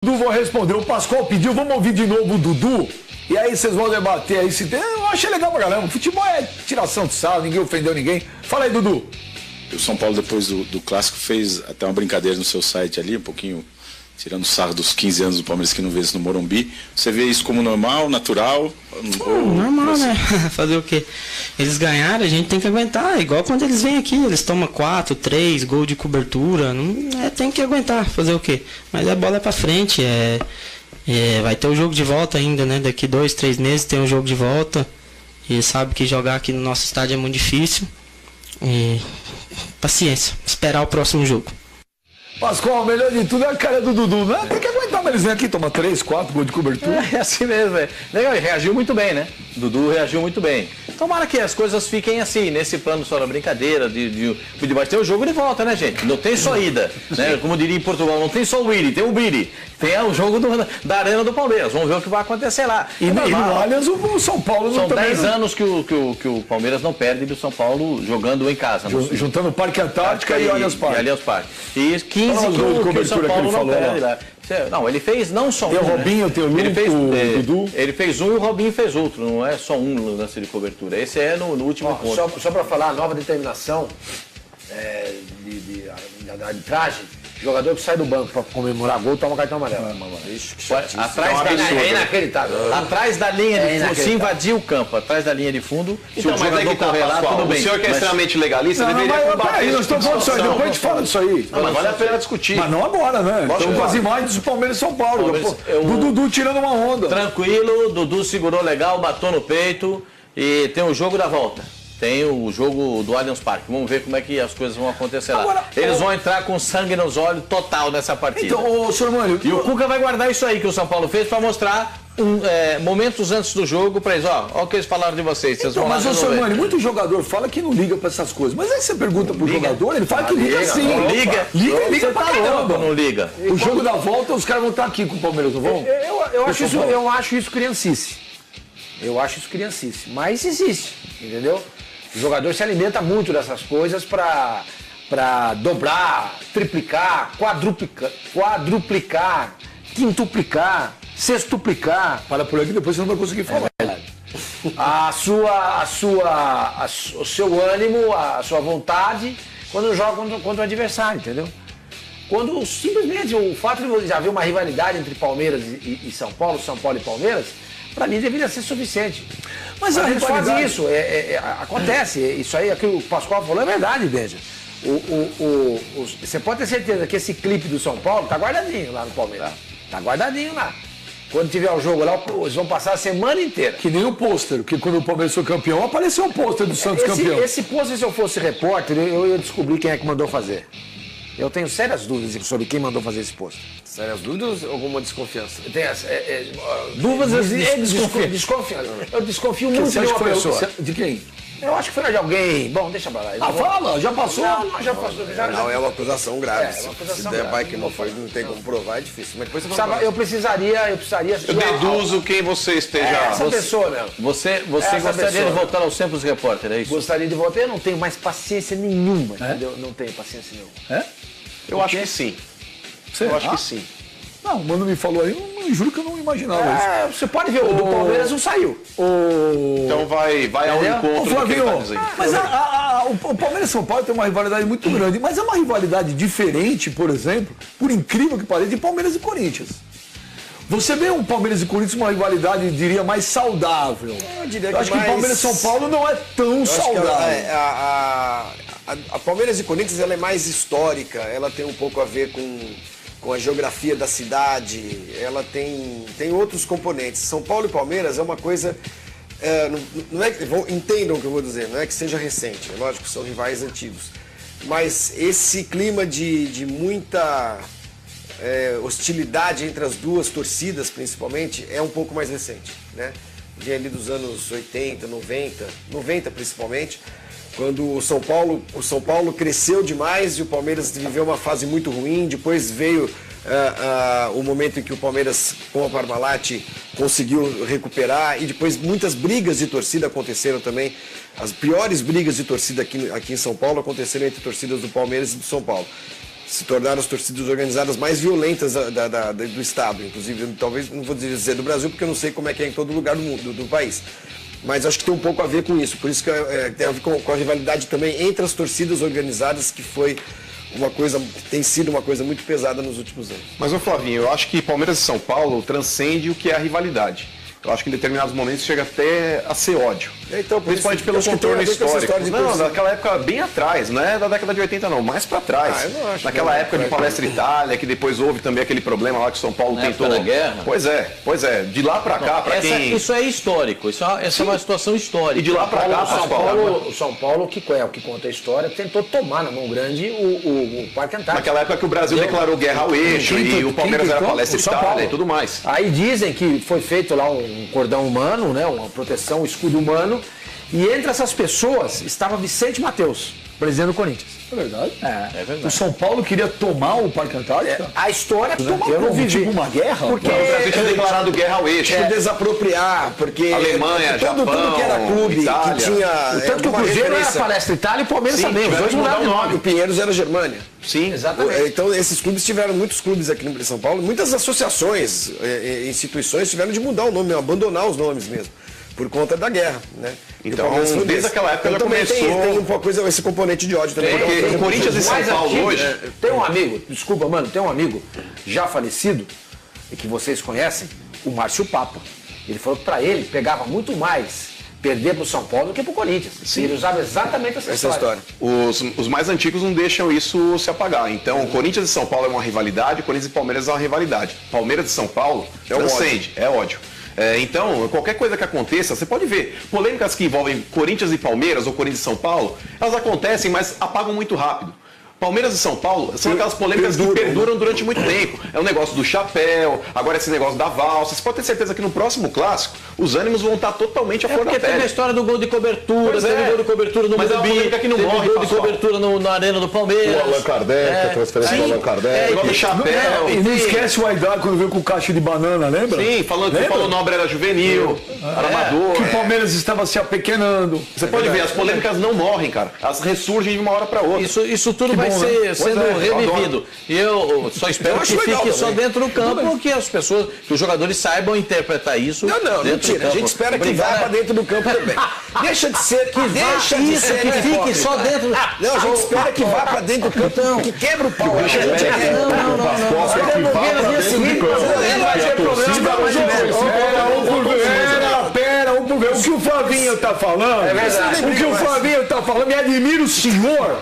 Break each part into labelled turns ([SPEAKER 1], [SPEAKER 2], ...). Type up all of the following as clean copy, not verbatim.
[SPEAKER 1] Dudu vou responder. O Pascoal pediu, vamos ouvir de novo o Dudu. E aí vocês vão debater aí se tem. Eu achei legal pra caramba. Futebol é tiração de sarro, ninguém ofendeu ninguém. Fala aí, Dudu.
[SPEAKER 2] O São Paulo, depois do clássico, fez até uma brincadeira no seu site ali, um pouquinho tirando sarro dos 15 anos do Palmeiras que não vê isso no Morumbi. Você vê isso como normal, natural?
[SPEAKER 3] Normal, né? Fazer o quê? Eles ganharam, a gente tem que aguentar. Igual quando eles vêm aqui, eles tomam 4, 3, gol de cobertura. Não, tem que aguentar, fazer o quê? Mas a bola é pra frente. Vai ter o jogo de volta ainda, né? Daqui 2, 3 meses tem o jogo de volta. E sabe que jogar aqui no nosso estádio é muito difícil. E paciência, esperar o próximo jogo.
[SPEAKER 1] Pascoal, o melhor de tudo é a cara do Dudu, né? Tem que aguentar, mas eles vêm aqui, toma 3, 4 gol de cobertura.
[SPEAKER 4] É assim mesmo, velho. Legal, ele reagiu muito bem, né? Dudu reagiu muito bem. Tomara que as coisas fiquem assim, nesse plano só da brincadeira, de ter o jogo de volta, né, gente? Não tem só ida, né? Como diria em Portugal, não tem só o Willy, tem o Biri. Tem o jogo da Arena do Palmeiras. Vamos ver o que vai acontecer lá.
[SPEAKER 1] E no Allianz o São Paulo
[SPEAKER 4] são
[SPEAKER 1] não
[SPEAKER 4] 10 anos que o Palmeiras não perde do São Paulo jogando em casa.
[SPEAKER 1] Juntando o Parque Antártica e Allianz Parque.
[SPEAKER 4] E Allianz Parque. E 15 que o São Paulo não perde lá. Não, ele fez não só um.
[SPEAKER 1] Tem o Robinho, tem o Dudu.
[SPEAKER 4] Ele fez um e o Robinho fez outro. Não é só um lance de cobertura. Esse é no último ponto.
[SPEAKER 5] Só para falar, a nova determinação da arbitragem. Jogador que sai do banco para comemorar gol toma cartão amarelo.
[SPEAKER 4] É inacreditável. Atrás da linha de fundo, se invadir o campo, atrás da linha de fundo,
[SPEAKER 6] então, se o jogador correr lá, tudo bem. O senhor que é extremamente legalista deveria combater.
[SPEAKER 1] Nós estamos falando disso aí, depois a gente fala disso aí.
[SPEAKER 6] Mas vale a pena discutir.
[SPEAKER 1] Mas não agora, né? Estamos com as imagens do Palmeiras e São Paulo. Do Dudu tirando uma onda.
[SPEAKER 4] Tranquilo, Dudu segurou legal, bateu no peito e tem o jogo da volta. Tem o jogo do Allianz Parque. Vamos ver como é que as coisas vão acontecer lá. Agora, eles vão entrar com sangue nos olhos total nessa partida.
[SPEAKER 1] Então, senhor Mânio...
[SPEAKER 4] E o Cuca vai guardar isso aí que o São Paulo fez para mostrar momentos antes do jogo para eles. Ó o que eles falaram de vocês. Vocês vão
[SPEAKER 1] mas o senhor Mânio, muito jogador fala que não liga para essas coisas. Mas aí você pergunta pro jogador, ele fala que liga sim.
[SPEAKER 4] Liga pra caramba. Não liga.
[SPEAKER 1] O jogo da volta, os caras vão estar aqui com o Palmeiras, não vão?
[SPEAKER 5] Eu acho isso criancice. Mas existe, entendeu? O jogador se alimenta muito dessas coisas para dobrar, triplicar, quadruplicar, quintuplicar, sextuplicar.
[SPEAKER 1] Para por aqui, depois você não vai conseguir falar.
[SPEAKER 5] O seu ânimo, a sua vontade quando joga contra o adversário, entendeu? Quando simplesmente o fato de já haver uma rivalidade entre Palmeiras e São Paulo e Palmeiras, para mim deveria ser suficiente. Mas eles fazem isso, acontece. Isso aí, aquilo que o Pascoal falou é verdade, veja. Você pode ter certeza que esse clipe do São Paulo tá guardadinho lá no Palmeiras. Tá guardadinho lá. Quando tiver o jogo lá, eles vão passar a semana inteira.
[SPEAKER 1] Que nem o pôster, porque quando o Palmeiras foi campeão, apareceu o pôster do Santos campeão.
[SPEAKER 5] Esse pôster, se eu fosse repórter, eu ia descobrir quem é que mandou fazer. Eu tenho sérias dúvidas sobre quem mandou fazer esse pôster.
[SPEAKER 6] Sérias dúvidas ou alguma desconfiança?
[SPEAKER 5] Dúvidas e desconfiança. Eu desconfio muito de uma pessoa.
[SPEAKER 1] De quem?
[SPEAKER 5] Eu acho que foi de alguém. Bom, deixa pra lá.
[SPEAKER 1] Fala, já passou?
[SPEAKER 5] Não, já passou.
[SPEAKER 6] Não, é uma acusação grave.
[SPEAKER 5] É uma acusação
[SPEAKER 6] se der
[SPEAKER 5] grave.
[SPEAKER 6] que não foi, não tem como provar, é difícil. Mas depois você fala.
[SPEAKER 5] Eu precisaria.
[SPEAKER 6] Eu deduzo quem você esteja.
[SPEAKER 5] Essa pessoa mesmo.
[SPEAKER 4] Você gostaria de voltar aos tempos repórter, é isso?
[SPEAKER 5] Gostaria de voltar. Eu não tenho mais paciência nenhuma, entendeu? Não tenho paciência nenhuma.
[SPEAKER 6] Eu acho que sim. Eu acho que sim.
[SPEAKER 1] Não, o Mano me falou aí, eu juro que eu não imaginava isso.
[SPEAKER 5] Você pode ver, o do Palmeiras não saiu.
[SPEAKER 6] Então vai ao encontro do que ele tá dizendo.
[SPEAKER 1] Mas o Palmeiras e São Paulo tem uma rivalidade muito grande, mas é uma rivalidade diferente, por exemplo, por incrível que pareça, de Palmeiras e Corinthians. Você vê um Palmeiras e Corinthians uma rivalidade, diria, mais saudável. Eu acho que o Palmeiras e São Paulo não é tão saudável.
[SPEAKER 6] A Palmeiras e Corinthians ela é mais histórica, ela tem um pouco a ver com a geografia da cidade, ela tem outros componentes. São Paulo e Palmeiras é uma coisa, não é, entendam o que eu vou dizer, não é que seja recente, é lógico que são rivais antigos, mas esse clima de muita hostilidade entre as duas torcidas, principalmente, é um pouco mais recente, né? Vem ali dos anos 80, 90 principalmente, quando o São Paulo cresceu demais e o Palmeiras viveu uma fase muito ruim, depois veio o momento em que o Palmeiras, com a Parmalat, conseguiu recuperar e depois muitas brigas de torcida aconteceram também. As piores brigas de torcida aqui em São Paulo aconteceram entre torcidas do Palmeiras e do São Paulo. se tornaram as torcidas organizadas mais violentas do Estado, inclusive, talvez, não vou dizer do Brasil, porque eu não sei como é que é em todo lugar do mundo, do país. Mas acho que tem um pouco a ver com isso, por isso que tem a ver com a rivalidade também entre as torcidas organizadas, que foi uma coisa, tem sido uma coisa muito pesada nos últimos anos.
[SPEAKER 7] Mas, ô Flavinho, eu acho que Palmeiras e São Paulo transcende o que é a rivalidade. Eu acho que em determinados momentos chega até a ser ódio.
[SPEAKER 6] Então,
[SPEAKER 7] principalmente pelo contorno histórico. Não, daquela época bem atrás, não é da década de 80 não, mais pra trás.
[SPEAKER 6] Eu não acho.
[SPEAKER 7] Naquela época de Palestra Itália, que depois houve também aquele problema lá que o São Paulo tentou...
[SPEAKER 4] Na guerra?
[SPEAKER 7] Pois é. De lá pra cá, pra quem...
[SPEAKER 4] Isso é histórico, essa é uma situação histórica.
[SPEAKER 7] E de lá pra cá,
[SPEAKER 5] o São Paulo, que é o que conta a história, tentou tomar na mão grande o Parque Antártico.
[SPEAKER 7] Naquela época que o Brasil declarou guerra ao eixo e o Palmeiras era Palestra Itália e tudo mais.
[SPEAKER 5] Aí dizem que foi feito lá um cordão humano, né, uma proteção, um escudo humano, e entre essas pessoas estava Vicente Mateus, presidente do Corinthians.
[SPEAKER 1] É verdade?
[SPEAKER 5] É verdade.
[SPEAKER 1] O São Paulo queria tomar o Parque Antártico?
[SPEAKER 5] A história tomar
[SPEAKER 1] Eu não
[SPEAKER 5] como?
[SPEAKER 1] vivi tipo uma guerra?
[SPEAKER 5] Porque
[SPEAKER 7] O Brasil tinha declarado guerra ao eixo.
[SPEAKER 6] Desapropriar, porque
[SPEAKER 7] Alemanha,
[SPEAKER 6] tudo
[SPEAKER 7] Japão,
[SPEAKER 6] que era clube,
[SPEAKER 7] Itália.
[SPEAKER 6] que tinha
[SPEAKER 5] tanto que o Cruzeiro era Palestra Itália e o Palmeiras
[SPEAKER 7] Sim,
[SPEAKER 5] também, os
[SPEAKER 7] tiveram
[SPEAKER 5] dois
[SPEAKER 7] que mudar
[SPEAKER 5] mudaram
[SPEAKER 7] o
[SPEAKER 5] o
[SPEAKER 7] nome.
[SPEAKER 5] nome.
[SPEAKER 6] O Pinheiros era Germânia.
[SPEAKER 7] Sim.
[SPEAKER 5] Exatamente.
[SPEAKER 6] Então esses clubes tiveram, muitos clubes aqui no São Paulo, muitas associações, instituições tiveram de mudar o nome, abandonar os nomes mesmo, por conta da guerra, né?
[SPEAKER 7] Então, desde aquela época já começou...
[SPEAKER 6] Tem uma coisa, esse componente de ódio também.
[SPEAKER 7] Porque o Corinthians e São Paulo hoje...
[SPEAKER 5] Tem um amigo, desculpa, mano, tem um amigo já falecido, e que vocês conhecem, o Márcio Papa. Ele falou que pra ele pegava muito mais perder pro São Paulo do que pro Corinthians. Sim. Ele usava exatamente essa história.
[SPEAKER 7] Os mais antigos não deixam isso se apagar. Então, Corinthians e São Paulo é uma rivalidade, Corinthians e Palmeiras é uma rivalidade. Palmeiras e São Paulo transcende, é ódio. Então, qualquer coisa que aconteça, você pode ver, polêmicas que envolvem Corinthians e Palmeiras ou Corinthians e São Paulo, elas acontecem, mas apagam muito rápido. Palmeiras e São Paulo são aquelas polêmicas que perduram durante muito tempo. É o negócio do chapéu, agora esse negócio da valsa. Você pode ter certeza que no próximo clássico, os ânimos vão estar totalmente a flor da
[SPEAKER 4] Porque
[SPEAKER 7] pele.
[SPEAKER 4] teve a história do gol de cobertura, teve gol de cobertura no
[SPEAKER 7] Mas é uma
[SPEAKER 4] Morumbi,
[SPEAKER 7] polêmica que não morre,
[SPEAKER 4] gol de
[SPEAKER 7] Pascoal.
[SPEAKER 4] cobertura na Arena do Palmeiras.
[SPEAKER 8] O Allan Kardec, a transferência do Allan Kardec.
[SPEAKER 7] O negócio do chapéu.
[SPEAKER 1] E não esquece o Aidar quando veio com o caixa de banana, lembra?
[SPEAKER 7] Sim, falando que o Paulo Nobre era juvenil, era amador.
[SPEAKER 1] Que o Palmeiras estava se apequenando.
[SPEAKER 7] Você pode ver, as polêmicas não morrem, cara. Elas ressurgem de uma hora para outra.
[SPEAKER 4] Isso tudo vai ser sendo revivido. E eu só espero que fique só dentro do campo, que as pessoas, que os jogadores saibam interpretar isso.
[SPEAKER 6] Não, mentira. A gente espera que vá para dentro do campo também. Deixa de ser que
[SPEAKER 4] fique só dentro.
[SPEAKER 6] Não, a gente espera que vá para dentro do campo, que quebra o pau.
[SPEAKER 1] Pera, um por vez. O que o Flavinho tá falando?
[SPEAKER 5] É verdade.
[SPEAKER 1] O que o Flavinho tá falando, me admira o senhor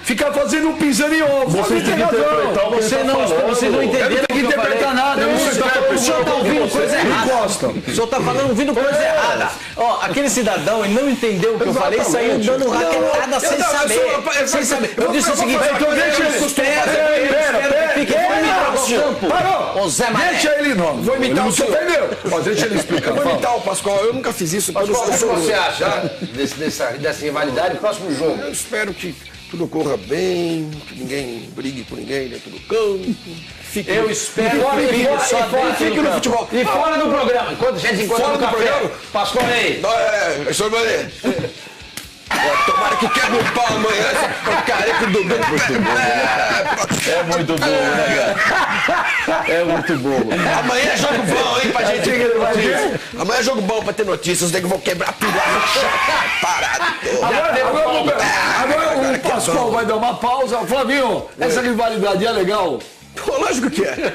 [SPEAKER 1] ficar fazendo um pisando em ovo.
[SPEAKER 8] Você tem que interpretar o que
[SPEAKER 4] Você
[SPEAKER 8] ele tá
[SPEAKER 4] não,
[SPEAKER 8] falando.
[SPEAKER 4] você não entendeu.
[SPEAKER 1] Não tem que interpretar nada.
[SPEAKER 4] O senhor está ouvindo coisa errada. O senhor está falando ouvindo coisa errada. Ó, aquele cidadão, ele não entendeu o que eu falei e saiu dando raquetada sem saber. Sem saber. Eu disse o seguinte,
[SPEAKER 1] Então deixa ele sustentar. Parou!
[SPEAKER 5] Ô Zé Mané.
[SPEAKER 1] Deixa ele não. Vou imitar o senhor. Entendeu? Deixa ele explicar.
[SPEAKER 6] Vou imitar o Pascoal, eu nunca fiz isso.
[SPEAKER 5] Pascoal, o que você acha dessa rivalidade? Próximo jogo.
[SPEAKER 6] Eu espero que tudo corra bem, que ninguém brigue por ninguém dentro do campo.
[SPEAKER 4] eu espero que fique só dentro do
[SPEAKER 6] futebol.
[SPEAKER 4] E fora do programa. Enquanto a gente se encontra no café. Pascoal aí.
[SPEAKER 6] Senhor Mané. Tomara que quebre o pau amanhã, essa porcaria que do grupo.
[SPEAKER 4] É muito bom, né, cara? É muito bom.
[SPEAKER 6] Amanhã é jogo bom, hein, pra gente. Amanhã é jogo bom pra ter notícias. Os negros vão quebrar tudo lá no chão. Parado.
[SPEAKER 1] Agora o Pascoal vai dar uma pausa. Flavinho, essa rivalidade é legal?
[SPEAKER 6] Lógico que é.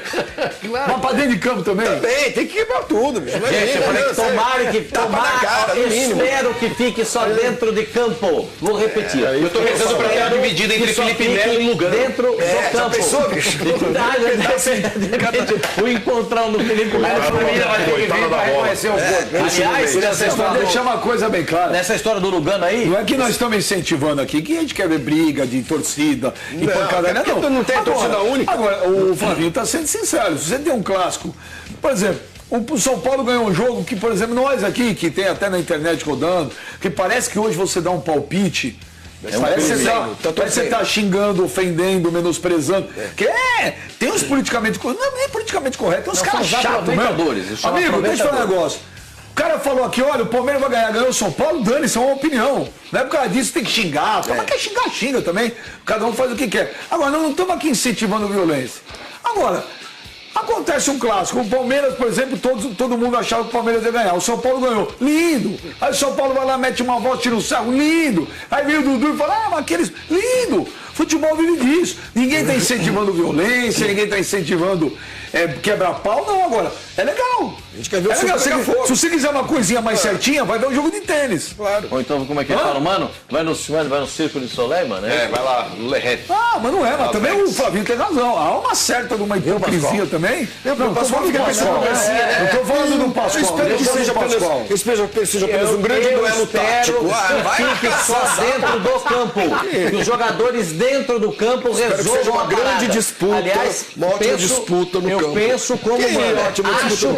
[SPEAKER 1] Mas pra dentro de campo também?
[SPEAKER 6] Também, tem que quebrar tudo, bicho.
[SPEAKER 4] Gente, eu falei que
[SPEAKER 6] Tapa na cara, no mínimo.
[SPEAKER 4] espero que fique só dentro de campo. Vou repetir.
[SPEAKER 7] Eu tô rezando pra ter a dividida entre Felipe Melo e Lugano.
[SPEAKER 4] Dentro do
[SPEAKER 6] Já
[SPEAKER 4] campo.
[SPEAKER 6] pensou, bicho?
[SPEAKER 4] De repente, o encontrão do Felipe Melo vai ter que vir pra reconhecer o gol. Aliás,
[SPEAKER 1] Deixa uma coisa bem clara.
[SPEAKER 4] nessa história do Lugano aí,
[SPEAKER 1] Não é que nós estamos incentivando aqui que a gente quer ver briga de torcida e pancadaria, não.
[SPEAKER 6] Não tem torcida única.
[SPEAKER 1] Agora, o Flavinho está sendo sincero. Se você tem um clássico, por exemplo, o São Paulo ganhou um jogo que, por exemplo, nós aqui, que tem até na internet rodando, que parece que hoje você dá um palpite. Parece que você está xingando, ofendendo, menosprezando. Tem uns politicamente corretos. Não, nem politicamente correto, tem uns caras chatos,
[SPEAKER 4] aproveitadores.
[SPEAKER 1] Amigo, deixa eu falar um negócio. cara falou aqui, olha, o Palmeiras vai ganhar, ganhou o São Paulo, dane-se, é uma opinião. Não é por causa disso tem que xingar. Mas quer xingar, xinga também. Cada um faz o que quer. Agora, nós não estamos aqui incentivando violência. Agora, acontece um clássico. O Palmeiras, por exemplo, todo mundo achava que o Palmeiras ia ganhar. O São Paulo ganhou. Lindo. Aí o São Paulo vai lá, mete uma volta, tira um sarro. Lindo. Aí vem o Dudu e fala, mas aqueles... Lindo. Futebol vive disso. Ninguém está incentivando violência, ninguém está incentivando quebra-pau. Não, agora, é legal.
[SPEAKER 6] A gente quer ver o
[SPEAKER 1] legal. Se você quiser uma coisinha mais certinha, vai ver um jogo de tênis.
[SPEAKER 6] Claro.
[SPEAKER 4] Ou então, como é que ele fala, mano? Vai no Circo de Soleil, mano?
[SPEAKER 7] Vai lá, Lerret.
[SPEAKER 1] Ah, mas não é, mas também o Flavinho tem razão. Há uma certa de uma hipocrisia também.
[SPEAKER 6] Não, o Pascoal fica pensando
[SPEAKER 1] Não estou falando do Pascoal.
[SPEAKER 6] Eu espero que seja apenas um grande duelo tático.
[SPEAKER 4] Fique só dentro do campo. Que os jogadores dentro do campo resolvam
[SPEAKER 6] uma
[SPEAKER 4] a
[SPEAKER 6] grande
[SPEAKER 4] parada.
[SPEAKER 6] disputa,
[SPEAKER 4] Aliás,
[SPEAKER 6] uma ótima disputa no campo.
[SPEAKER 4] Eu penso como mano. Acho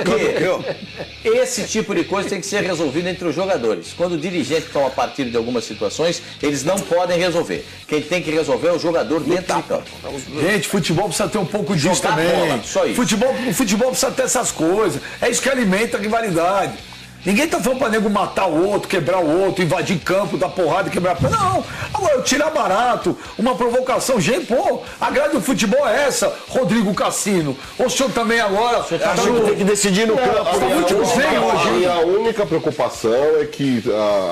[SPEAKER 6] que
[SPEAKER 4] esse tipo de coisa tem que ser resolvido entre os jogadores. Quando o dirigente toma partido de algumas situações, eles não podem resolver. Quem tem que resolver é o jogador dentro de campo.
[SPEAKER 1] Gente, futebol precisa ter um pouco disso
[SPEAKER 4] Jogar
[SPEAKER 1] também.
[SPEAKER 4] bola, só isso.
[SPEAKER 1] Futebol precisa ter essas coisas. É isso que alimenta a rivalidade. Ninguém tá falando pra nego matar o outro, quebrar o outro, invadir campo, dar porrada e quebrar... Não, agora eu tirar barato, uma provocação. Gente, pô, a grade do futebol é essa, Rodrigo Cassino. O senhor também agora...
[SPEAKER 6] acha que tem que decidir no campo.
[SPEAKER 8] A única preocupação é que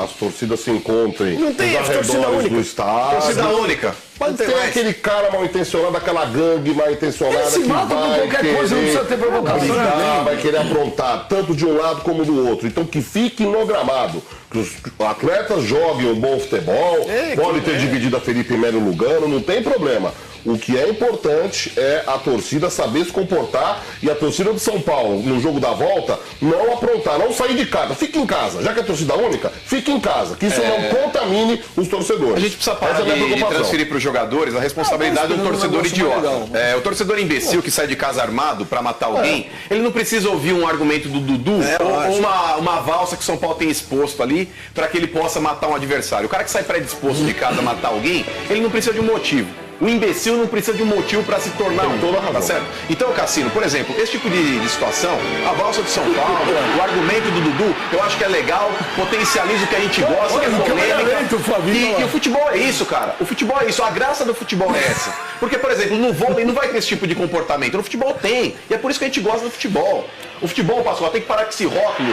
[SPEAKER 8] as torcidas se encontrem
[SPEAKER 6] Não tem
[SPEAKER 8] nos
[SPEAKER 6] torcida
[SPEAKER 8] arredores
[SPEAKER 6] única.
[SPEAKER 8] do estádio.
[SPEAKER 7] Torcida única.
[SPEAKER 8] Mas tem aquele cara mal intencionado, aquela gangue mal intencionada
[SPEAKER 1] Eles se
[SPEAKER 8] que
[SPEAKER 1] matam por
[SPEAKER 8] vai
[SPEAKER 1] qualquer coisa, não precisa ter provocação.
[SPEAKER 8] brigar, vai querer aprontar, tanto de um lado como do outro. Então que fique no gramado. Que os atletas joguem um bom futebol, pode ter dividido a Felipe Melo Lugano, não tem problema. O que é importante é a torcida saber se comportar e a torcida de São Paulo, no jogo da volta, não aprontar, não sair de casa. Fique em casa. Já que é torcida única, fique em casa. Que isso não contamine os torcedores.
[SPEAKER 7] A gente precisa parar de transferir para os jogadores a responsabilidade do torcedor idiota. O torcedor imbecil que sai de casa armado para matar alguém, ele não precisa ouvir um argumento do Dudu ou uma valsa que o São Paulo tem exposto ali para que ele possa matar um adversário. O cara que sai predisposto de casa a matar alguém, ele não precisa de um motivo. O imbecil não precisa de um motivo para se tornar tá certo? Então, Cassino, por exemplo, esse tipo de situação, a valsa de São Paulo, o argumento do Dudu, eu acho que é legal, potencializa o que a gente gosta, que é polêmica. E o futebol é isso, cara. O futebol é isso. A graça do futebol é essa. Porque, por exemplo, no vôlei não vai ter esse tipo de comportamento. No futebol tem. E é por isso que a gente gosta do futebol. O futebol, Pascoal, tem que parar com esse rótulo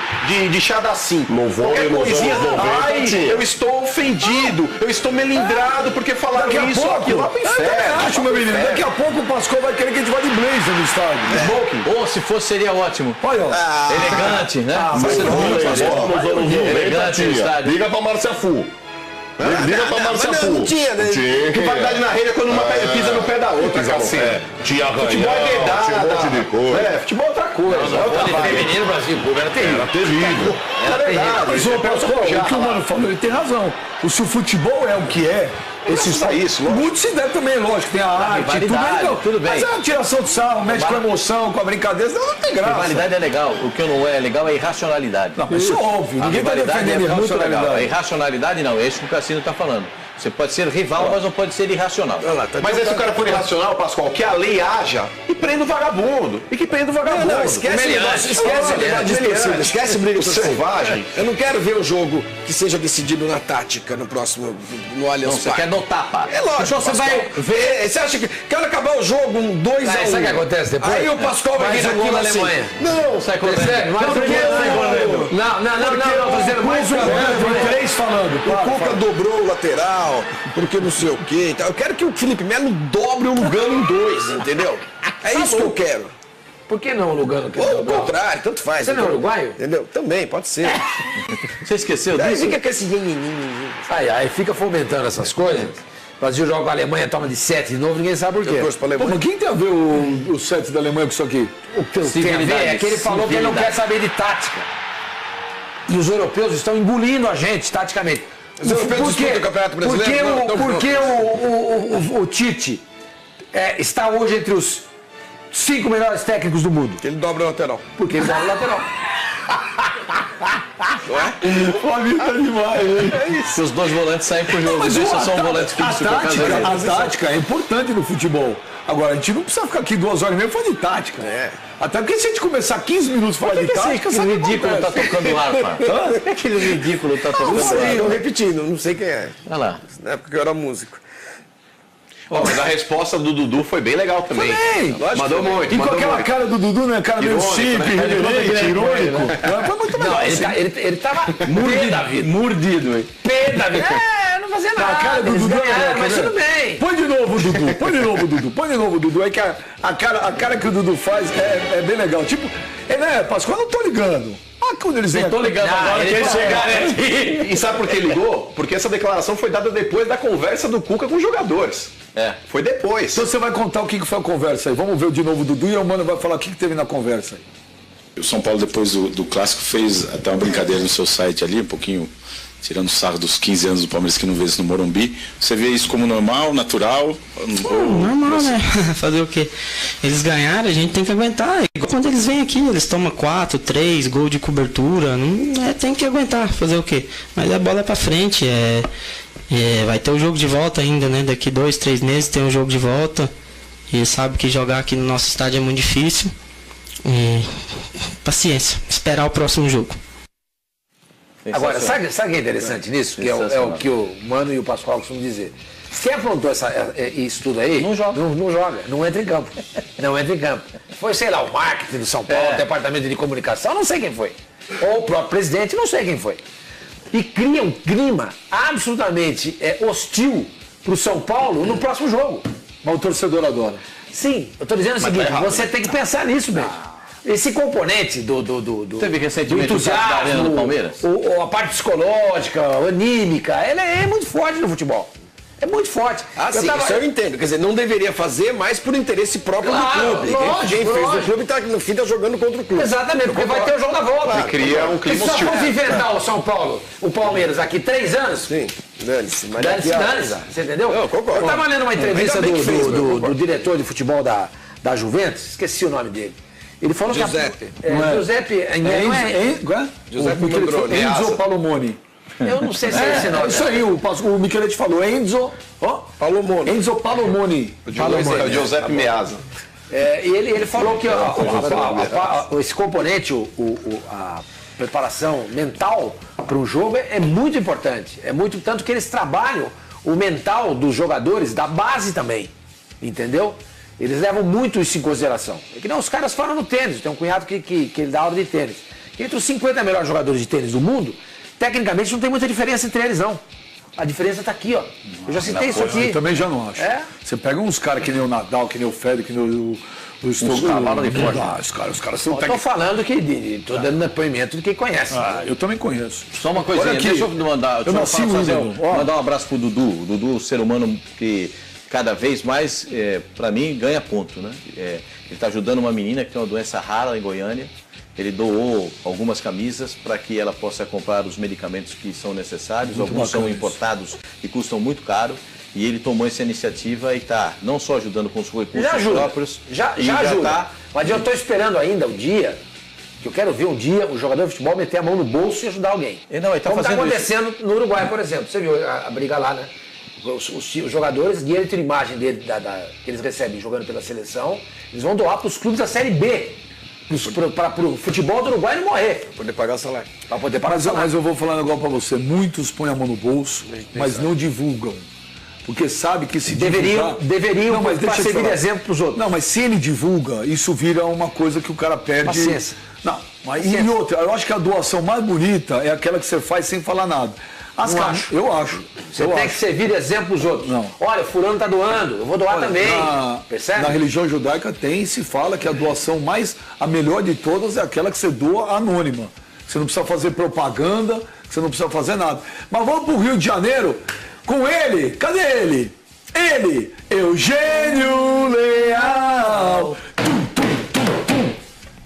[SPEAKER 7] de chadacinho.
[SPEAKER 8] No vôlei, nos anos 90,
[SPEAKER 7] eu estou ofendido, eu estou melindrado porque falaram isso, aquilo.
[SPEAKER 1] Acho, meu menino, daqui a pouco o Pascoal vai querer que a gente vá de blazer no estádio.
[SPEAKER 4] Ou se fosse, seria ótimo.
[SPEAKER 1] Olha, ó.
[SPEAKER 4] Elegante, né?
[SPEAKER 8] Elegante no estádio. Liga pra Márcia Fu. Liga pra Márcia Fu.
[SPEAKER 6] Não tinha, né?
[SPEAKER 7] Rivalidade na rede é quando uma pisa no pé da outra, Cassino.
[SPEAKER 8] Tinha arranhão,
[SPEAKER 7] Futebol é dedada.
[SPEAKER 8] tinha um monte de coisa.
[SPEAKER 7] Futebol é outra coisa.
[SPEAKER 5] Feminino, Brasil, era terrível.
[SPEAKER 8] Era terrível.
[SPEAKER 7] É verdade.
[SPEAKER 1] Mas o Pascoal, o que o Mano falou, ele tem razão. Se o futebol é o que é, muito se deve também, lógico, tem a arte,
[SPEAKER 4] tudo bem.
[SPEAKER 1] Mas é a tiração de sarro, mexe com a emoção, com a brincadeira, não tem graça.
[SPEAKER 4] Rivalidade é legal. O que não é legal é a irracionalidade.
[SPEAKER 1] Não, isso é óbvio. Ninguém está defendendo irracionalidade.
[SPEAKER 4] A irracionalidade não, é isso que o Cassino está falando. Você pode ser rival, mas não pode ser irracional.
[SPEAKER 7] Mas se o cara for irracional, Pascoal, que a lei haja e prenda o vagabundo. E que prenda o vagabundo.
[SPEAKER 6] Não, esquece briga de
[SPEAKER 7] selvagem.
[SPEAKER 6] Eu não quero ver o jogo que seja decidido na tática no próximo, no Allianz
[SPEAKER 4] Não, você quer no tapa.
[SPEAKER 6] É lógico,
[SPEAKER 4] Então
[SPEAKER 6] você vai ver. Você acha que quero acabar o jogo 2-1?
[SPEAKER 5] Sabe o que acontece depois?
[SPEAKER 6] Aí o Pascoal vai vir aqui
[SPEAKER 5] na
[SPEAKER 6] assim.
[SPEAKER 5] Alemanha.
[SPEAKER 6] Não,
[SPEAKER 4] Sai correndo.
[SPEAKER 5] Não, tô dizendo mais
[SPEAKER 1] Tem três falando.
[SPEAKER 6] o Cuca dobrou o lateral, porque não sei o quê. Eu quero que o Felipe Melo dobre o Lugano em 2, entendeu? É isso que eu quero.
[SPEAKER 5] Por que não o Lugano?
[SPEAKER 6] Ou o contrário, tanto faz.
[SPEAKER 5] Você não é uruguaio?
[SPEAKER 6] Entendeu? Também, pode ser.
[SPEAKER 4] Você esqueceu
[SPEAKER 6] Aí
[SPEAKER 4] disso?
[SPEAKER 6] fica com esse
[SPEAKER 5] Aí fica fomentando essas coisas. O Brasil joga com a Alemanha, toma de 7 de novo, ninguém sabe por quê.
[SPEAKER 6] Eu torço pra
[SPEAKER 1] Pô,
[SPEAKER 6] Alemanha.
[SPEAKER 1] mas quem tem a ver o set da Alemanha com isso aqui?
[SPEAKER 5] O que tem a ver é que ele falou que ele não quer saber de tática. E os europeus estão engolindo a gente, taticamente.
[SPEAKER 6] Os europeus disputam o Campeonato Brasileiro?
[SPEAKER 5] Porque o Tite está hoje entre os 5 melhores técnicos do mundo.
[SPEAKER 6] Ele dobra o lateral.
[SPEAKER 5] Porque ele dá o lateral.
[SPEAKER 1] O amigo tá demais, hein?
[SPEAKER 4] Se os dois volantes saem por jogo, deixa só um volante fixo por causa
[SPEAKER 1] A tática é importante no futebol. Agora, a gente não precisa ficar aqui 2 horas e meia falando de tática. Até porque se a gente começar 15 minutos a falar de tática,
[SPEAKER 4] Esse ridículo tá tocando harpa. Por que aquele ridículo tá tocando
[SPEAKER 6] Não sei,
[SPEAKER 4] harpa?
[SPEAKER 6] eu repetindo, não sei quem é.
[SPEAKER 4] Olha lá.
[SPEAKER 6] Na época que eu era músico.
[SPEAKER 7] Ó, mas a resposta do Dudu foi bem legal também. Mandou muito,
[SPEAKER 1] E com
[SPEAKER 7] mandou
[SPEAKER 1] aquela
[SPEAKER 7] muito.
[SPEAKER 1] cara do Dudu, né? Cara meio
[SPEAKER 7] Irônico,
[SPEAKER 1] simples,
[SPEAKER 7] né?
[SPEAKER 1] reverente, irônico. Foi muito legal.
[SPEAKER 5] Não,
[SPEAKER 1] assim.
[SPEAKER 5] ele tava pé da vida.
[SPEAKER 4] Mordido, hein?
[SPEAKER 5] Pé da vida. Não fazia nada.
[SPEAKER 1] A cara do
[SPEAKER 5] eles
[SPEAKER 1] Dudu
[SPEAKER 5] ganharam, mas
[SPEAKER 1] né?
[SPEAKER 5] tudo bem.
[SPEAKER 1] Põe de novo, Dudu. Põe de novo, Dudu. Põe de novo, Dudu. É que a cara que o Dudu faz é bem legal. Tipo, né, Pascoal, eu não tô ligando. Ah, quando eles vêm.
[SPEAKER 4] Tô ligando agora que eles chegaram aqui.
[SPEAKER 7] E sabe por que ligou? Porque essa declaração foi dada depois da conversa do Cuca com os jogadores. Foi depois.
[SPEAKER 1] Então você vai contar o que foi a conversa aí. Vamos ver de novo o Dudu e o Mano vai falar o que teve na conversa aí.
[SPEAKER 2] O São Paulo, depois do clássico, fez até uma brincadeira no seu site ali, um pouquinho tirando sarro dos 15 anos do Palmeiras que não vê isso no Morumbi. Você vê isso como normal, natural?
[SPEAKER 3] Normal, né? Fazer o quê? Eles ganharam, a gente tem que aguentar. Igual quando eles vêm aqui, eles tomam 4, 3 gols de cobertura. Não, tem que aguentar, fazer o quê? Mas a bola é pra frente. Vai ter o jogo de volta ainda, né? Daqui 2, 3 meses tem um jogo de volta. E sabe que jogar aqui no nosso estádio é muito difícil. Paciência, esperar o próximo jogo.
[SPEAKER 5] Agora, sabe o que é interessante nisso? Que é o que o Mano e o Pascoal costumam dizer. Quem aprontou isso tudo aí, não joga. Não joga, não entra em campo. Não entra em campo. Foi, sei lá, o marketing do São Paulo, o departamento de comunicação, não sei quem foi. Ou o próprio presidente, não sei quem foi. E cria um clima absolutamente hostil pro São Paulo no próximo jogo.
[SPEAKER 1] Mas o torcedor adora.
[SPEAKER 5] Sim, eu tô dizendo o seguinte, você tem que pensar nisso mesmo. Esse componente do
[SPEAKER 4] Teve recentemente o caso da Arena do Palmeiras?
[SPEAKER 5] A parte psicológica, anímica, ela é muito forte no futebol. É muito forte.
[SPEAKER 6] Sim, isso eu entendo. Quer dizer, não deveria fazer, mas por interesse próprio do clube. Quem fez do clube tá, no fim tá jogando contra o clube.
[SPEAKER 5] Exatamente, porque vai ter o jogo da volta.
[SPEAKER 7] Claro, cria um clima
[SPEAKER 5] se
[SPEAKER 7] hostil.
[SPEAKER 5] só fosse inventar o São Paulo, o Palmeiras, aqui 3 anos,
[SPEAKER 6] Sim, dane-se. Mas
[SPEAKER 5] dane-se,
[SPEAKER 6] daqui
[SPEAKER 5] você entendeu?
[SPEAKER 6] Eu concordo.
[SPEAKER 5] Eu tava lendo uma entrevista
[SPEAKER 6] Ainda bem que fez,
[SPEAKER 5] do diretor de futebol da Juventus, esqueci o nome dele. Ele falou
[SPEAKER 6] Giuseppe.
[SPEAKER 5] que Giuseppe
[SPEAKER 1] Giuseppe Mandroni. Enzo Palomoni.
[SPEAKER 5] Eu não sei se é esse nome.
[SPEAKER 1] Isso aí, o Micheletti falou. Enzo
[SPEAKER 6] Palomoni.
[SPEAKER 1] Enzo Palomoni.
[SPEAKER 7] É o Giuseppe Meazza.
[SPEAKER 5] E ele falou que esse componente, a preparação mental para um jogo é muito importante. É muito tanto que eles trabalham o mental dos jogadores da base também. Entendeu? Eles levam muito isso em consideração. É que não, os caras falam no tênis. Tem um cunhado que ele dá aula de tênis. Entre os 50 melhores jogadores de tênis do mundo, tecnicamente não tem muita diferença entre eles, não. A diferença está aqui, ó. Eu já citei isso aqui.
[SPEAKER 1] Eu também já não acho. Você pega uns caras que nem o Nadal, que nem o Federer, que nem o
[SPEAKER 5] cavalos de forte.
[SPEAKER 1] Os caras são
[SPEAKER 5] Estou falando que estou dando depoimento de quem conhece.
[SPEAKER 1] Eu também conheço.
[SPEAKER 4] Só uma coisinha,
[SPEAKER 1] Olha aqui,
[SPEAKER 4] deixa eu mandar um abraço pro Dudu. O Dudu, ser humano que cada vez mais, para mim, ganha ponto, né? Ele está ajudando uma menina que tem uma doença rara em Goiânia. Ele doou algumas camisas para que ela possa comprar os medicamentos que são necessários. Alguns são importados e custam muito caro. E ele tomou essa iniciativa e está não só ajudando com os recursos próprios.
[SPEAKER 5] Já ajuda. Mas eu estou esperando ainda o dia, que eu quero ver um dia o jogador de futebol meter a mão no bolso e ajudar alguém.
[SPEAKER 4] Não, ele tá
[SPEAKER 5] como está
[SPEAKER 4] fazendo
[SPEAKER 5] acontecendo no Uruguai, por exemplo. Você viu a briga lá, né? Os jogadores, dinheiro de imagem dele, que eles recebem jogando pela seleção, eles vão doar para os clubes da Série B. Para o futebol do Uruguai não morrer.
[SPEAKER 6] Para poder pagar o salário.
[SPEAKER 5] Para poder pagar o salário.
[SPEAKER 1] Mas eu vou falar um negócio para você. Muitos põem a mão no bolso, mas não divulgam. Porque sabe que se
[SPEAKER 5] deveriam para servir exemplo para os outros.
[SPEAKER 1] Não, mas se ele divulga, isso vira uma coisa que o cara perde.
[SPEAKER 5] Paciência.
[SPEAKER 1] Não, mas e outra, eu acho que a doação mais bonita é aquela que você faz sem falar nada. Eu acho.
[SPEAKER 5] Você tem que servir exemplo para os outros.
[SPEAKER 1] Não.
[SPEAKER 5] Olha, fulano está doando, eu vou doar também. Percebe?
[SPEAKER 1] Na religião judaica se fala que a doação a melhor de todas é aquela que você doa anônima. Você não precisa fazer propaganda, você não precisa fazer nada. Mas vamos para o Rio de Janeiro com ele. Cadê ele? Ele, Eugênio Leal.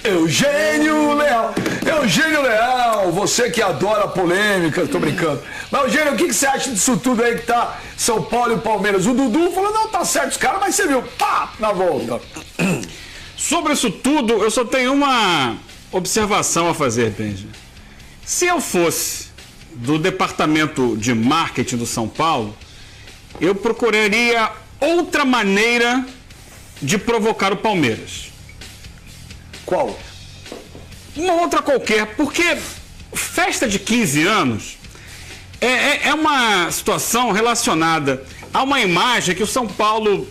[SPEAKER 1] Eugênio Leal. Eugênio Leal, você que adora polêmica, tô brincando. Mas, Eugênio, o que você acha disso tudo aí que tá São Paulo e Palmeiras? O Dudu falou, não, tá certo os caras, mas você viu, pá, na volta.
[SPEAKER 9] Sobre isso tudo, eu só tenho uma observação a fazer, Benji. Se eu fosse do departamento de marketing do São Paulo, eu procuraria outra maneira de provocar o Palmeiras.
[SPEAKER 1] Qual?
[SPEAKER 9] Uma outra qualquer, porque festa de 15 anos é uma situação relacionada a uma imagem que o São Paulo,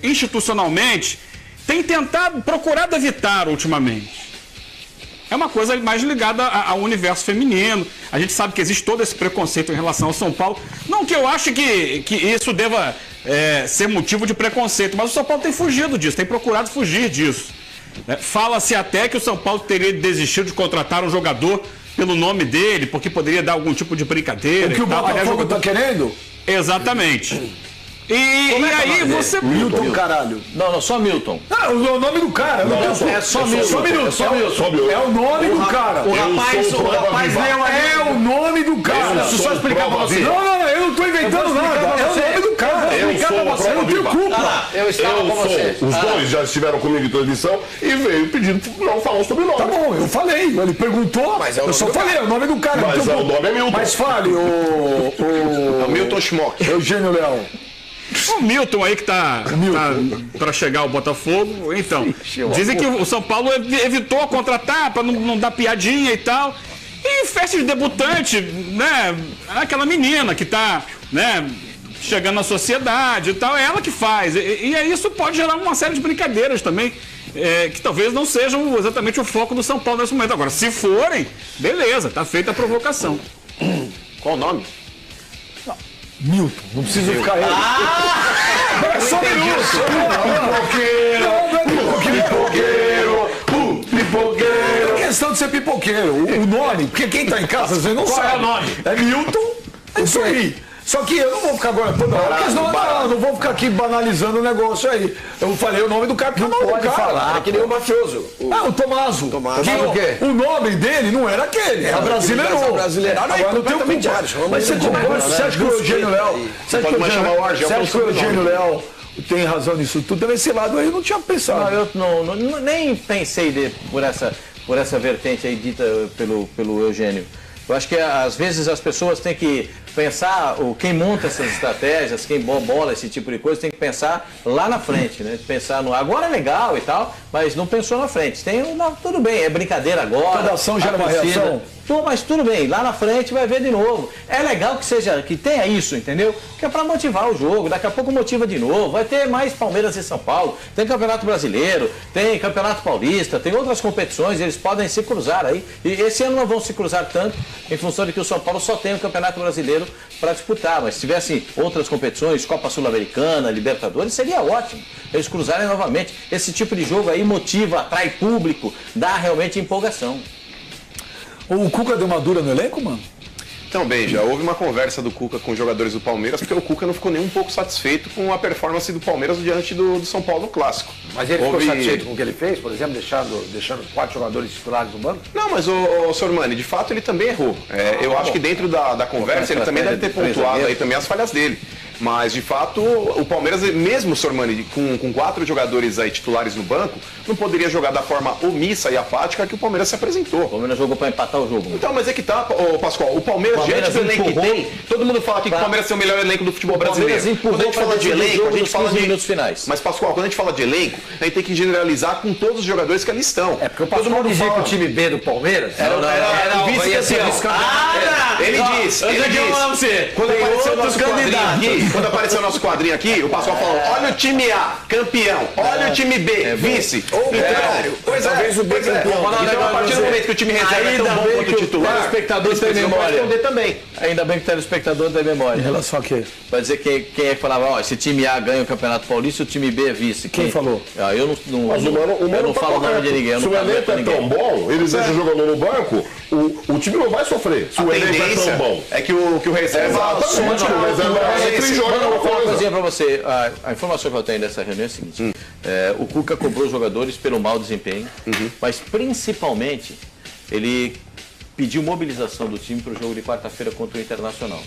[SPEAKER 9] institucionalmente, tem procurado evitar ultimamente. É uma coisa mais ligada ao universo feminino. A gente sabe que existe todo esse preconceito em relação ao São Paulo. Não que eu ache que isso deva ser motivo de preconceito, mas o São Paulo tem fugido disso, tem procurado fugir disso. Fala-se até que o São Paulo teria desistido de contratar um jogador pelo nome dele, porque poderia dar algum tipo de brincadeira.
[SPEAKER 1] O que o Botafogo tá querendo?
[SPEAKER 9] Exatamente. E aí você...
[SPEAKER 1] Milton, caralho.
[SPEAKER 4] Não, só Milton.
[SPEAKER 1] Não, o nome do cara.
[SPEAKER 4] É só Milton.
[SPEAKER 1] É o nome do cara.
[SPEAKER 4] O rapaz leu aí.
[SPEAKER 1] É o nome do cara.
[SPEAKER 8] Deixa eu só explicar pra você.
[SPEAKER 1] Não, eu não tô inventando nada. É o nome do cara.
[SPEAKER 8] Eu
[SPEAKER 1] não tenho culpa.
[SPEAKER 4] Eu estava com você.
[SPEAKER 8] Os dois já estiveram comigo em transmissão e veio pedindo pra não falar sobre o nome.
[SPEAKER 1] Tá bom, eu falei. Ele perguntou, mas eu só falei, é o nome do cara.
[SPEAKER 8] Mas o nome é Milton.
[SPEAKER 1] Mas fale,
[SPEAKER 7] É o Milton Schmock.
[SPEAKER 1] Eugênio Leão.
[SPEAKER 9] O Milton aí que tá para chegar ao Botafogo. Então, dizem que o São Paulo evitou contratar para não dar piadinha e tal. E festa de debutante, né? Aquela menina que tá, né, chegando na sociedade e tal, é ela que faz. E aí isso pode gerar uma série de brincadeiras também, que talvez não sejam exatamente o foco do São Paulo nesse momento. Agora, se forem, beleza, tá feita a provocação.
[SPEAKER 7] Qual o nome?
[SPEAKER 1] Milton, não precisa ficar ele. É só pipoqueiro. É questão de ser pipoqueiro. O nome, porque quem tá em casa, você não sabe.
[SPEAKER 4] Qual é o nome?
[SPEAKER 1] É Milton, é isso aí. Só que eu não vou ficar agora toda hora, porque senão não vou ficar aqui banalizando o negócio aí. Eu falei o nome do cara, porque não pode falar.
[SPEAKER 6] É que nem o mafioso.
[SPEAKER 1] O Tomaso.
[SPEAKER 6] O quê?
[SPEAKER 1] O nome dele não era aquele, era brasileiro. Agora não tem culpa. Mas você acha que o Eugênio Léo... Você acha que o Eugênio Léo tem razão nisso tudo? Também esse lado aí eu não tinha pensado.
[SPEAKER 4] Não, eu nem pensei por essa vertente aí dita pelo Eugênio. Eu acho que às vezes as pessoas têm que pensar, quem monta essas estratégias, quem bola esse tipo de coisa, tem que pensar lá na frente, né? Pensar no agora é legal e tal, mas não pensou na frente. Tudo bem, é brincadeira agora.
[SPEAKER 1] Toda ação gera uma reação.
[SPEAKER 4] Mas tudo bem, lá na frente vai ver de novo. É legal que tenha isso, entendeu? Que é para motivar o jogo, daqui a pouco motiva de novo. Vai ter mais Palmeiras e São Paulo, tem Campeonato Brasileiro, tem Campeonato Paulista, tem outras competições, eles podem se cruzar aí. E esse ano não vão se cruzar tanto, em função de que o São Paulo só tem o Campeonato Brasileiro para disputar. Mas se tivesse outras competições, Copa Sul-Americana, Libertadores, seria ótimo eles cruzarem novamente. Esse tipo de jogo aí motiva, atrai público, dá realmente empolgação.
[SPEAKER 1] O Cuca deu uma dura no elenco, mano?
[SPEAKER 7] Então, bem, já houve uma conversa do Cuca com os jogadores do Palmeiras, porque o Cuca não ficou nem um pouco satisfeito com a performance do Palmeiras diante do São Paulo no Clássico.
[SPEAKER 5] Mas ele ficou satisfeito com o que ele fez, por exemplo, deixando 4 jogadores titulares no banco?
[SPEAKER 7] Não, mas o Sormani, de fato ele também errou. Eu acho que dentro da conversa ele também deve ter pontuado aí também as falhas dele. Mas, de fato, o Palmeiras, mesmo, Sormani, com 4 jogadores aí titulares no banco, não poderia jogar da forma omissa e apática que o Palmeiras se apresentou.
[SPEAKER 4] O Palmeiras jogou para empatar o jogo.
[SPEAKER 7] Então, mas é que tá, Pascoal, o Palmeiras, diante do elenco que tem, todo mundo fala aqui que o Palmeiras tem o melhor elenco do futebol brasileiro.
[SPEAKER 4] Quando a gente fala de elenco, a gente fala de minutos finais.
[SPEAKER 7] Mas, Pascoal, quando a gente fala de elenco, a gente tem que generalizar com todos os jogadores que ali estão.
[SPEAKER 5] É porque o Pascoal dizia que o time B do Palmeiras
[SPEAKER 7] era o vice-campeão. Ele disse. Quando apareceu o nosso quadrinho aqui, o Pascoal falou, olha o time A, campeão, olha o time B, vice.
[SPEAKER 6] Talvez o B campeão.
[SPEAKER 7] Então, a partir do momento que o time reserva é tão bom quanto o titular,
[SPEAKER 4] o telespectador tem memória.
[SPEAKER 7] Também.
[SPEAKER 4] Ainda bem que o telespectador tem memória.
[SPEAKER 1] Em relação a quê?
[SPEAKER 4] Vai dizer quem é que falava, esse time A ganha o Campeonato Paulista e o time B é vice.
[SPEAKER 1] Quem falou?
[SPEAKER 8] Mas
[SPEAKER 4] eu não falo o nome de ninguém.
[SPEAKER 8] Se o elenco é tão bom, eles deixam o jogador no banco, o time não vai sofrer. Se o elenco é tão bom.
[SPEAKER 7] É que o reserva...
[SPEAKER 8] Exatamente, o reserva entra e joga
[SPEAKER 4] uma
[SPEAKER 8] coisa.
[SPEAKER 4] coisinha pra você. A informação que eu tenho dessa reunião é a seguinte. O Cuca cobrou os jogadores pelo mau desempenho, mas principalmente ele pediu mobilização do time para o jogo de quarta-feira contra o Internacional.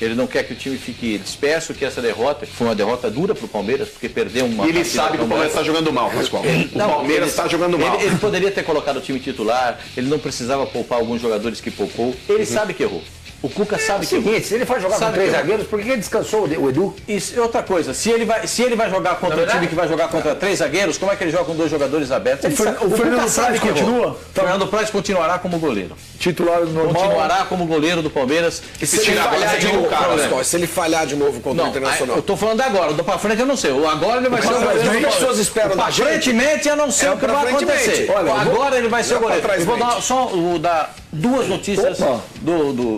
[SPEAKER 4] Ele não quer que o time fique disperso, que essa derrota, que foi uma derrota dura para o Palmeiras, porque perdeu uma...
[SPEAKER 7] Ele sabe que o Palmeiras está jogando mal, Pascoal. O Palmeiras está jogando mal.
[SPEAKER 4] Ele poderia ter colocado o time titular, ele não precisava poupar alguns jogadores que poupou. Ele sabe que errou. O Cuca sabe que...
[SPEAKER 5] Seguinte, se ele for jogar com 3 zagueiros, por que ele descansou o Edu?
[SPEAKER 4] E outra coisa, se ele vai jogar contra um time que vai jogar contra 3 zagueiros, como é que ele joga com 2 jogadores abertos?
[SPEAKER 5] O Fernando Praz continua?
[SPEAKER 4] Fernando Praz continuará como goleiro.
[SPEAKER 1] Titular normal.
[SPEAKER 4] Continuará como goleiro do Palmeiras.
[SPEAKER 6] E se ele falhar de novo, se ele falhar de novo contra o Internacional?
[SPEAKER 4] Eu tô falando agora, do pra frente eu não sei. Agora ele vai ser o goleiro.
[SPEAKER 6] O que as pessoas esperam da gente?
[SPEAKER 4] Aparentemente eu não sei o que vai acontecer. Agora ele vai ser o goleiro. Eu vou dar 2 notícias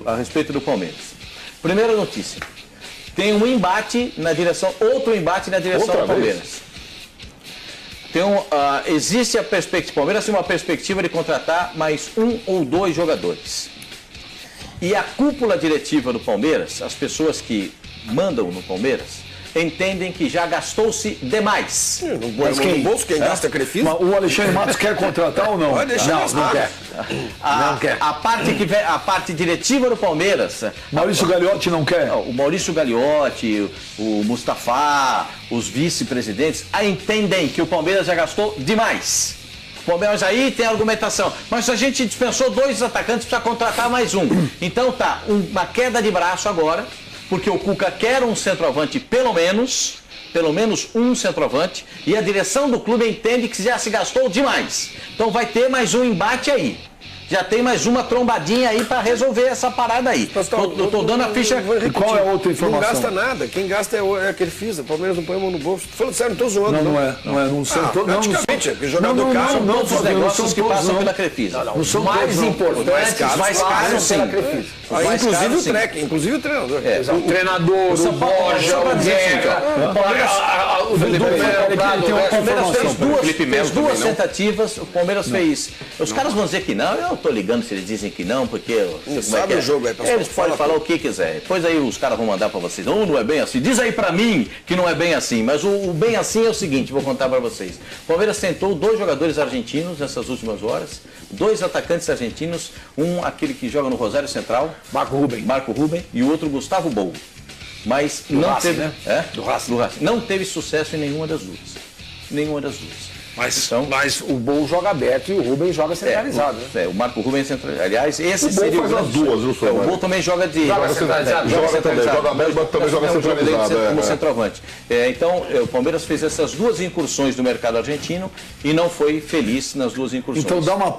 [SPEAKER 4] a respeito do Palmeiras. Primeira notícia. Tem um embate na direção, outro embate na direção do Palmeiras. Existe a perspectiva, o Palmeiras tem uma perspectiva de contratar mais 1 ou 2 jogadores. E a cúpula diretiva do Palmeiras, as pessoas que mandam no Palmeiras, entendem que já gastou-se demais.
[SPEAKER 6] Mas quem bolso, quem gasta é Crefisa?
[SPEAKER 1] O Alexandre Matos quer contratar ou não?
[SPEAKER 6] Vai deixar
[SPEAKER 5] Não quer. Não quer.
[SPEAKER 4] A parte diretiva do Palmeiras...
[SPEAKER 1] Maurício Gagliotti não quer?
[SPEAKER 4] O Maurício Gagliotti, o Mustafa, os vice-presidentes, entendem que o Palmeiras já gastou demais. O Palmeiras aí tem argumentação. Mas a gente dispensou 2 atacantes para contratar mais 1. Então tá, uma queda de braço agora, porque o Cuca quer um centroavante pelo menos um centroavante, e a direção do clube entende que já se gastou demais. Então vai ter mais um embate aí. Já tem mais uma trombadinha aí para resolver essa parada aí. Tô dando a ficha.
[SPEAKER 1] E qual é a outra informação?
[SPEAKER 6] Não gasta nada. Quem gasta é aquele Crefisa. O Palmeiras não põe a mão no bolso. Tô falando sério, não tô zoando.
[SPEAKER 1] Não são todos.
[SPEAKER 6] Praticamente, porque jogador caro.
[SPEAKER 4] São todos os negócios que passam pela Crefisa.
[SPEAKER 5] Não são mais importantes, mais caros sim.
[SPEAKER 6] Inclusive o treinador.
[SPEAKER 5] O treinador, o Borja, o Guerra,
[SPEAKER 4] o Palmeiras fez 2 tentativas, o Palmeiras fez... Os caras vão dizer que não, eu tô ligando se eles dizem que não, porque...
[SPEAKER 6] Não sabe o jogo aí, pessoal.
[SPEAKER 4] Eles podem falar o que quiser. Depois aí os caras vão mandar pra vocês. Não é bem assim. Diz aí pra mim que não é bem assim. Mas o bem assim é o seguinte, vou contar pra vocês. O Palmeiras tentou 2 jogadores argentinos nessas últimas horas, 2 atacantes argentinos, aquele que joga no Rosário Central, Marco Ruben, e o outro Gustavo Bou. Mas não teve, né? Do Racing. Não teve sucesso em nenhuma das duas.
[SPEAKER 5] Mas o Bou joga aberto e o Rubem joga centralizado.
[SPEAKER 4] O Marco Rubem centralizado. Aliás, esse
[SPEAKER 8] o Bou
[SPEAKER 4] seria
[SPEAKER 8] faz as duas, viu, senhor?
[SPEAKER 4] O Bou também joga
[SPEAKER 8] centralizado. Joga aberto, mas também joga centralizado.
[SPEAKER 4] Como centroavante. Então, o Palmeiras fez essas 2 incursões do mercado argentino e não foi feliz nas 2 incursões.
[SPEAKER 1] Então dá uma